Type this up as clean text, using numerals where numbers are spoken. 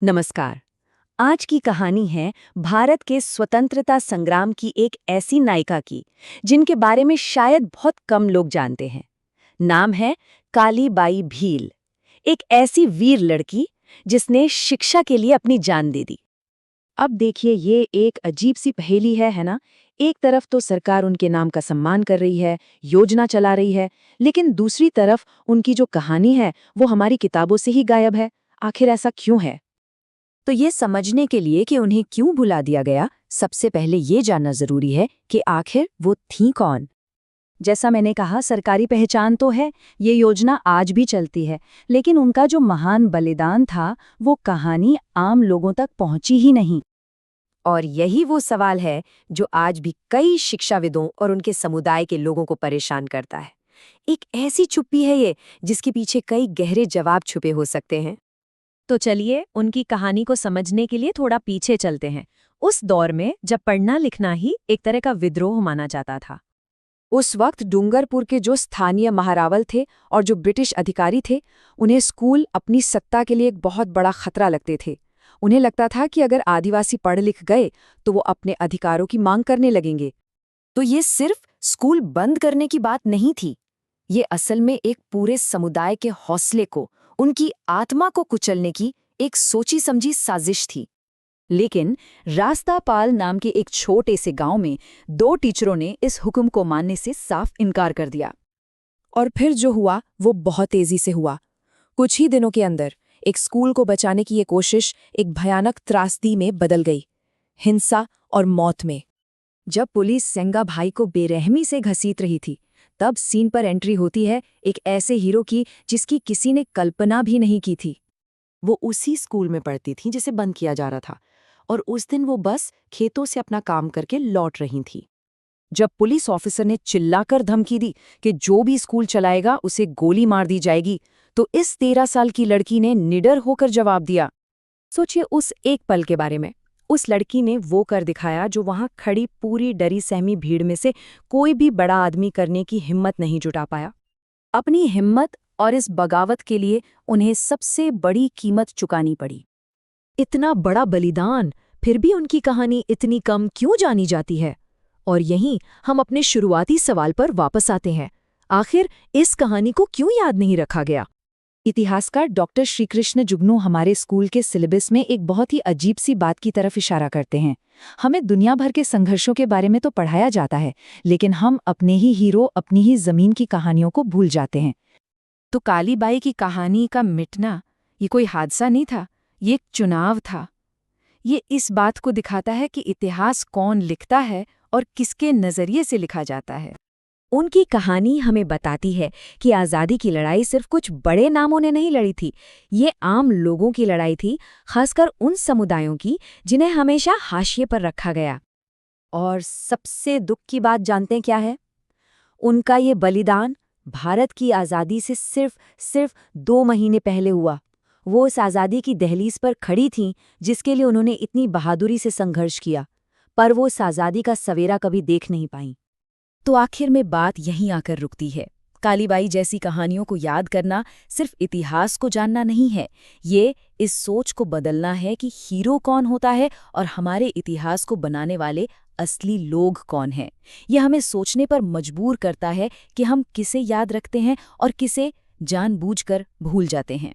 नमस्कार। आज की कहानी है भारत के स्वतंत्रता संग्राम की एक ऐसी नायिका की जिनके बारे में शायद बहुत कम लोग जानते हैं। नाम है कालीबाई भील। एक ऐसी वीर लड़की जिसने शिक्षा के लिए अपनी जान दे दी। अब देखिए, ये एक अजीब सी पहेली है ना। एक तरफ तो सरकार उनके नाम का सम्मान कर रही है, योजना चला रही है, लेकिन दूसरी तरफ उनकी जो कहानी है वो हमारी किताबों से ही गायब है। आखिर ऐसा क्यों है? तो ये समझने के लिए कि उन्हें क्यों भुला दिया गया, सबसे पहले ये जानना जरूरी है कि आखिर वो थीं कौन। जैसा मैंने कहा, सरकारी पहचान तो है, ये योजना आज भी चलती है, लेकिन उनका जो महान बलिदान था वो कहानी आम लोगों तक पहुंची ही नहीं। और यही वो सवाल है जो आज भी कई शिक्षाविदों और उनके समुदाय के लोगों को परेशान करता है। एक ऐसी चुप्पी है ये जिसके पीछे कई गहरे जवाब छुपे हो सकते हैं। तो चलिए उनकी कहानी को समझने के लिए थोड़ा पीछे चलते हैं, उस दौर में जब पढ़ना लिखना ही एक तरह का विद्रोह माना जाता था। उस वक्त डूंगरपुर के जो स्थानीय महारावल थे और जो ब्रिटिश अधिकारी थे, उन्हें स्कूल अपनी सत्ता के लिए एक बहुत बड़ा खतरा लगते थे। उन्हें लगता था कि अगर आदिवासी पढ़ लिख गए तो वो अपने अधिकारों की मांग करने लगेंगे। तो ये सिर्फ स्कूल बंद करने की बात नहीं थी, ये असल में एक पूरे समुदाय के हौसले को, उनकी आत्मा को कुचलने की एक सोची समझी साजिश थी। लेकिन रास्तापाल नाम के एक छोटे से गांव में दो टीचरों ने इस हुक्म को मानने से साफ इनकार कर दिया। और फिर जो हुआ वो बहुत तेजी से हुआ। कुछ ही दिनों के अंदर एक स्कूल को बचाने की ये कोशिश एक भयानक त्रासदी में बदल गई, हिंसा और मौत में। जब पुलिस सेंगा भाई को बेरहमी से घसीट रही थी, तब सीन पर एंट्री होती है एक ऐसे हीरो की जिसकी किसी ने कल्पना भी नहीं की थी। वो उसी स्कूल में पढ़ती थी जिसे बंद किया जा रहा था, और उस दिन वो बस खेतों से अपना काम करके लौट रही थी। जब पुलिस ऑफिसर ने चिल्लाकर धमकी दी कि जो भी स्कूल चलाएगा उसे गोली मार दी जाएगी, तो इस 13 साल की लड़की ने निडर होकर जवाब दिया। सोचिए उस एक पल के बारे में। उस लड़की ने वो कर दिखाया जो वहां खड़ी पूरी डरी सहमी भीड़ में से कोई भी बड़ा आदमी करने की हिम्मत नहीं जुटा पाया। अपनी हिम्मत और इस बगावत के लिए उन्हें सबसे बड़ी कीमत चुकानी पड़ी। इतना बड़ा बलिदान, फिर भी उनकी कहानी इतनी कम क्यों जानी जाती है? और यहीं हम अपने शुरुआती सवाल पर वापस आते हैं। आखिर इस कहानी को क्यों याद नहीं रखा गया? इतिहासकार डॉक्टर श्रीकृष्ण जुगनू हमारे स्कूल के सिलेबस में एक बहुत ही अजीब सी बात की तरफ इशारा करते हैं। हमें दुनिया भर के संघर्षों के बारे में तो पढ़ाया जाता है, लेकिन हम अपने ही हीरो, अपनी ही जमीन की कहानियों को भूल जाते हैं। तो कालीबाई की कहानी का मिटना ये कोई हादसा नहीं था, ये एक चुनाव था। ये इस बात को दिखाता है कि इतिहास कौन लिखता है और किसके नजरिए से लिखा जाता है। उनकी कहानी हमें बताती है कि आज़ादी की लड़ाई सिर्फ कुछ बड़े नामों ने नहीं लड़ी थी, ये आम लोगों की लड़ाई थी, खासकर उन समुदायों की जिन्हें हमेशा हाशिए पर रखा गया। और सबसे दुख की बात जानते हैं क्या है? उनका ये बलिदान भारत की आज़ादी से सिर्फ 2 महीने पहले हुआ। वो उस आज़ादी की दहलीज पर खड़ी थीं जिसके लिए उन्होंने इतनी बहादुरी से संघर्ष किया, पर वो उस आज़ादी का सवेरा कभी देख नहीं पाईं। तो आखिर में बात यहीं आकर रुकती है। कालीबाई जैसी कहानियों को याद करना सिर्फ इतिहास को जानना नहीं है, ये इस सोच को बदलना है कि हीरो कौन होता है और हमारे इतिहास को बनाने वाले असली लोग कौन हैं। ये हमें सोचने पर मजबूर करता है कि हम किसे याद रखते हैं और किसे जानबूझकर भूल जाते हैं।